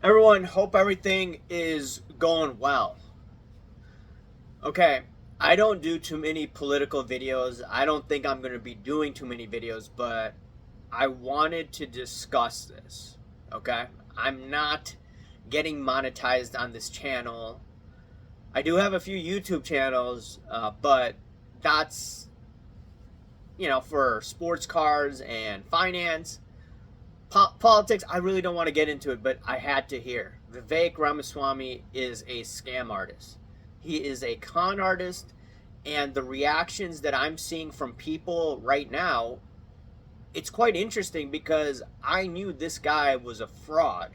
Everyone, hope everything is going well. Okay, I don't do too many political videos. I don't think I'm going to be doing too many videos, but I wanted to discuss this. Okay, I'm not getting monetized on this channel. I do have a few YouTube channels, but that's, for sports cars and finance. Politics, I really don't want to get into it, but I had to hear. Vivek Ramaswamy is a scam artist. He is a con artist, and the reactions that I'm seeing from people right now, it's quite interesting because I knew this guy was a fraud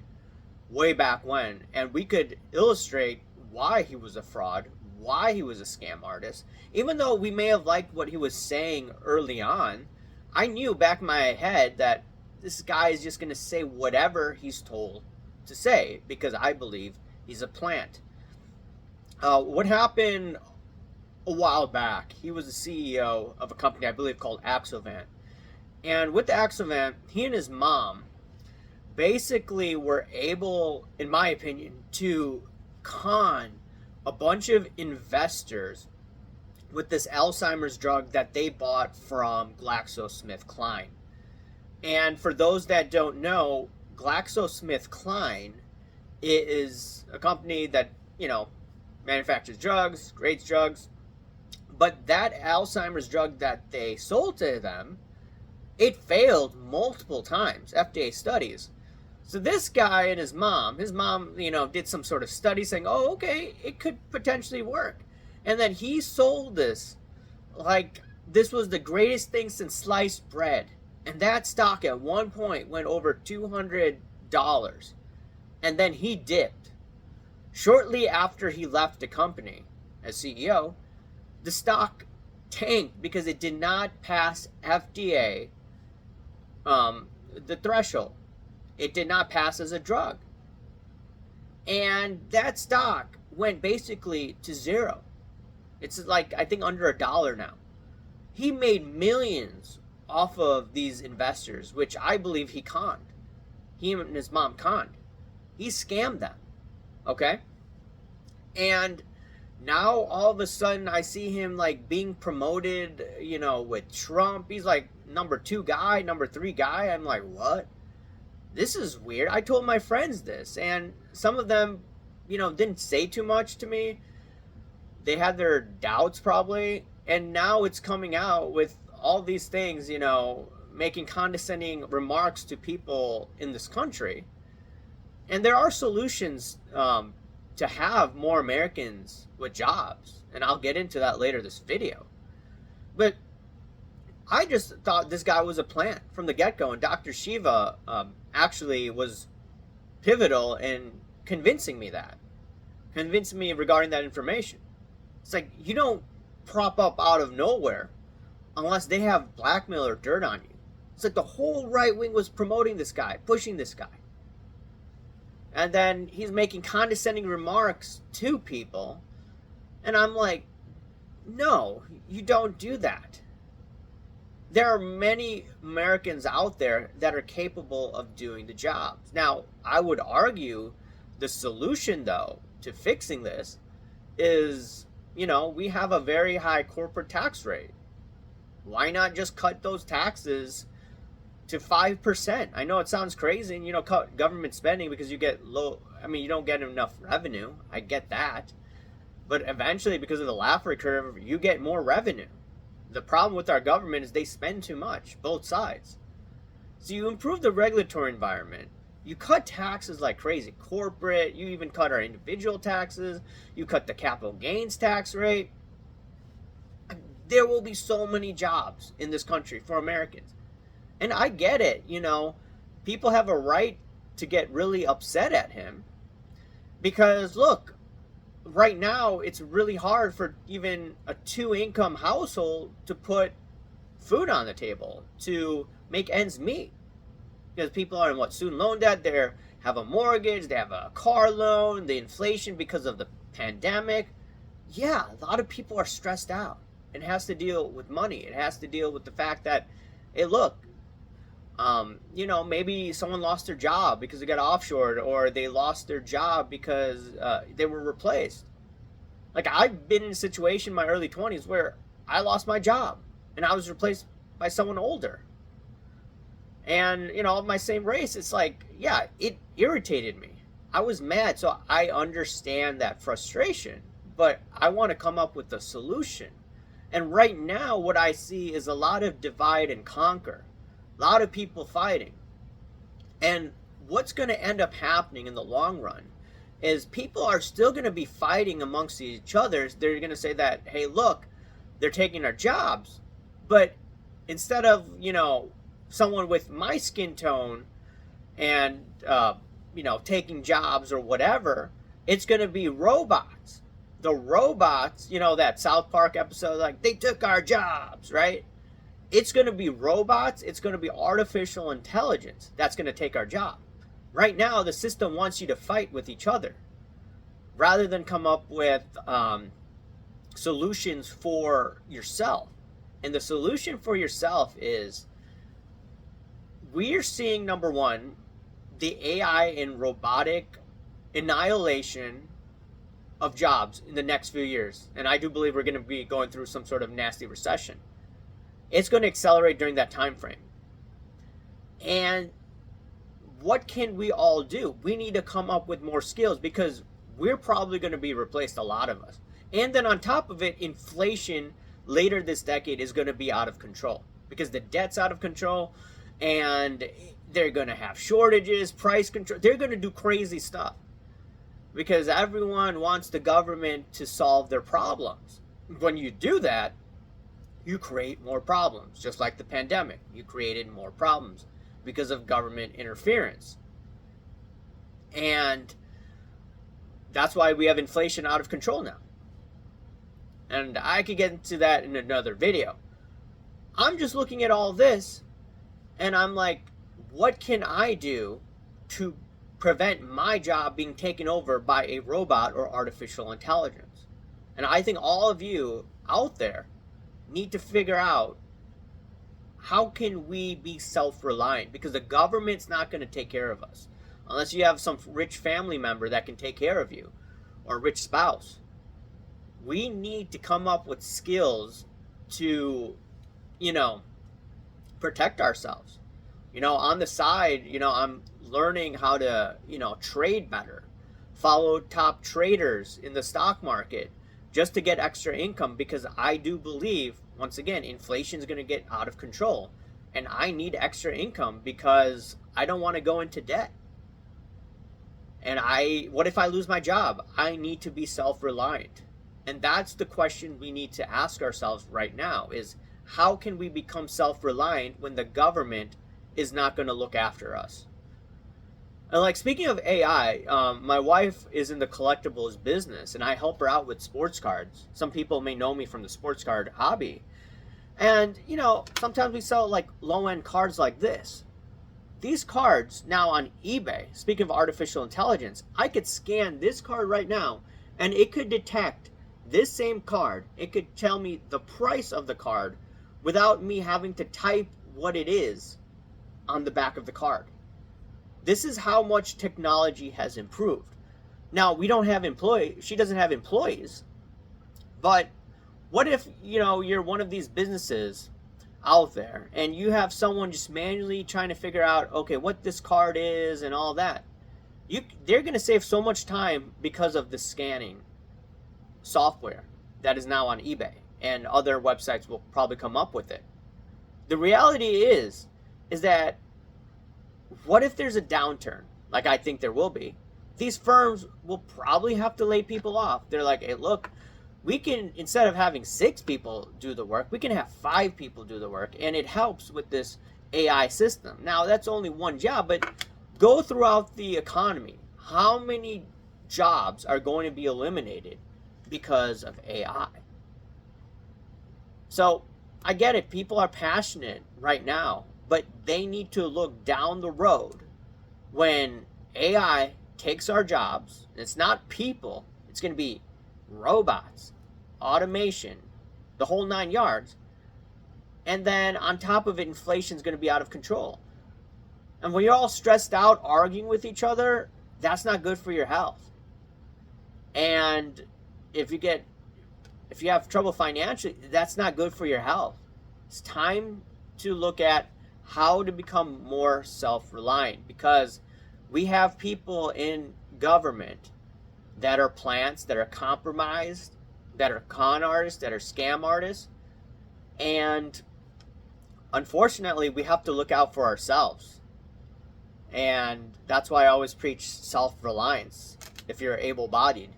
way back when, and we could illustrate why he was a fraud, why he was a scam artist. Even though we may have liked what he was saying early on, I knew back in my head that this guy is just going to say whatever he's told to say because I believe he's a plant. What happened a while back, he was the CEO of a company I believe called Axovant. And with the Axovant, he and his mom basically were able, in my opinion, to con a bunch of investors with this Alzheimer's drug that they bought from GlaxoSmithKline. And for those that don't know, GlaxoSmithKline is a company that, manufactures drugs, creates drugs, but that Alzheimer's drug that they sold to them, it failed multiple times, FDA studies. So this guy and his mom, did some sort of study saying, oh, okay, it could potentially work. And then he sold this like this was the greatest thing since sliced bread. And that stock at one point went over $200. And then he dipped. Shortly after he left the company as CEO, the stock tanked because it did not pass FDA, the threshold. It did not pass as a drug. And that stock went basically to zero. It's like, I think, under $1 now. He made millions off of these investors, which I believe he conned. He and his mom conned. He scammed them. Okay? And now all of a sudden I see him like being promoted, with Trump. He's like number 2 guy, number 3 guy. I'm like, what? This is weird. I told my friends this, and some of them, didn't say too much to me. They had their doubts probably, and now it's coming out with all these things, making condescending remarks to people in this country. And there are solutions to have more Americans with jobs, and I'll get into that later this video. But I just thought this guy was a plant from the get-go, and Dr. Shiva actually was pivotal in convincing me regarding that information. It's like, you don't prop up out of nowhere unless they have blackmail or dirt on you. It's like the whole right wing was promoting this guy, pushing this guy. And then he's making condescending remarks to people. And I'm like, no, you don't do that. There are many Americans out there that are capable of doing the jobs. Now, I would argue the solution, though, to fixing this is, we have a very high corporate tax rate. Why not just cut those taxes to 5%? I know it sounds crazy, and, cut government spending because you get you don't get enough revenue. I get that. But eventually, because of the Laffer curve, you get more revenue. The problem with our government is they spend too much, both sides. So you improve the regulatory environment. You cut taxes like crazy. Corporate, you even cut our individual taxes. You cut the capital gains tax rate. There will be so many jobs in this country for Americans. And I get it, people have a right to get really upset at him. Because, look, right now it's really hard for even a 2-income household to put food on the table, to make ends meet. Because people are in student loan debt, they have a mortgage, they have a car loan, the inflation because of the pandemic. Yeah, a lot of people are stressed out. It has to deal with money. It has to deal with the fact that, hey, look, Maybe someone lost their job because they got offshored, or they lost their job because they were replaced. Like, I've been in a situation in my early 20s where I lost my job and I was replaced by someone older. And, of my same race. It's like, yeah, it irritated me. I was mad, so I understand that frustration, but I want to come up with a solution. And right now, what I see is a lot of divide and conquer, a lot of people fighting. And what's going to end up happening in the long run is people are still going to be fighting amongst each other. They're going to say that, hey, look, they're taking our jobs. But instead of, someone with my skin tone and, taking jobs or whatever, it's going to be robots. The robots, that South Park episode, like, they took our jobs, right? It's going to be robots. It's going to be artificial intelligence that's going to take our job. Right now, the system wants you to fight with each other rather than come up with solutions for yourself. And the solution for yourself is, we're seeing, number one, the AI and robotic annihilation of jobs in the next few years. And I do believe we're going to be going through some sort of nasty recession. It's going to accelerate during that time frame. And what can we all do? We need to come up with more skills, because we're probably going to be replaced, a lot of us. And then on top of it, inflation later this decade is going to be out of control, because the debt's out of control, and they're going to have shortages, price control. They're going to do crazy stuff because everyone wants the government to solve their problems. When you do that, you create more problems. Just like the pandemic, you created more problems because of government interference. And that's why we have inflation out of control now. And I could get into that in another video. I'm just looking at all this and I'm like, what can I do to prevent my job being taken over by a robot or artificial intelligence? And I think all of you out there need to figure out, how can we be self-reliant? Because the government's not going to take care of us unless you have some rich family member that can take care of you, or a rich spouse. We need to come up with skills to, protect ourselves. On the side, I'm learning how to, trade better, follow top traders in the stock market just to get extra income, because I do believe, once again, inflation is going to get out of control and I need extra income because I don't want to go into debt. And what if I lose my job? I need to be self-reliant. And that's the question we need to ask ourselves right now, is how can we become self-reliant when the government is not going to look after us? And like, speaking of AI, my wife is in the collectibles business and I help her out with sports cards. Some people may know me from the sports card hobby. And, sometimes we sell like low-end cards like this. These cards now on eBay, speaking of artificial intelligence, I could scan this card right now and it could detect this same card. It could tell me the price of the card without me having to type what it is on the back of the card. This is how much technology has improved. Now, we don't have she doesn't have employees, but what if, you're one of these businesses out there and you have someone just manually trying to figure out, okay, what this card is and all that. They're going to save so much time because of the scanning software that is now on eBay, and other websites will probably come up with it. The reality is that, what if there's a downturn, like I think there will be? These firms will probably have to lay people off. They're like, hey, look, we can, instead of having 6 people do the work, we can have 5 people do the work, and it helps with this AI system. Now, that's only one job, but go throughout the economy. How many jobs are going to be eliminated because of AI? So, I get it. People are passionate right now, but they need to look down the road when AI takes our jobs. It's not people. It's going to be robots, automation, the whole 9 yards. And then on top of it, inflation is going to be out of control. And when you're all stressed out arguing with each other, that's not good for your health. And if you have trouble financially, that's not good for your health. It's time to look at how to become more self-reliant, because we have people in government that are plants, that are compromised, that are con artists, that are scam artists. And unfortunately, we have to look out for ourselves. And that's why I always preach self-reliance if you're able-bodied.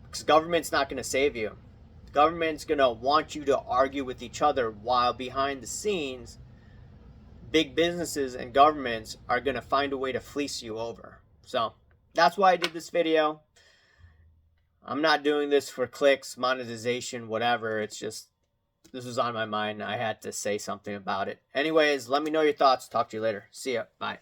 Because government's not going to save you. The government's going to want you to argue with each other, while behind the scenes, big businesses and governments are going to find a way to fleece you over. So that's why I did this video. I'm not doing this for clicks, monetization, whatever. It's just, this was on my mind. I had to say something about it. Anyways, let me know your thoughts. Talk to you later. See ya. Bye.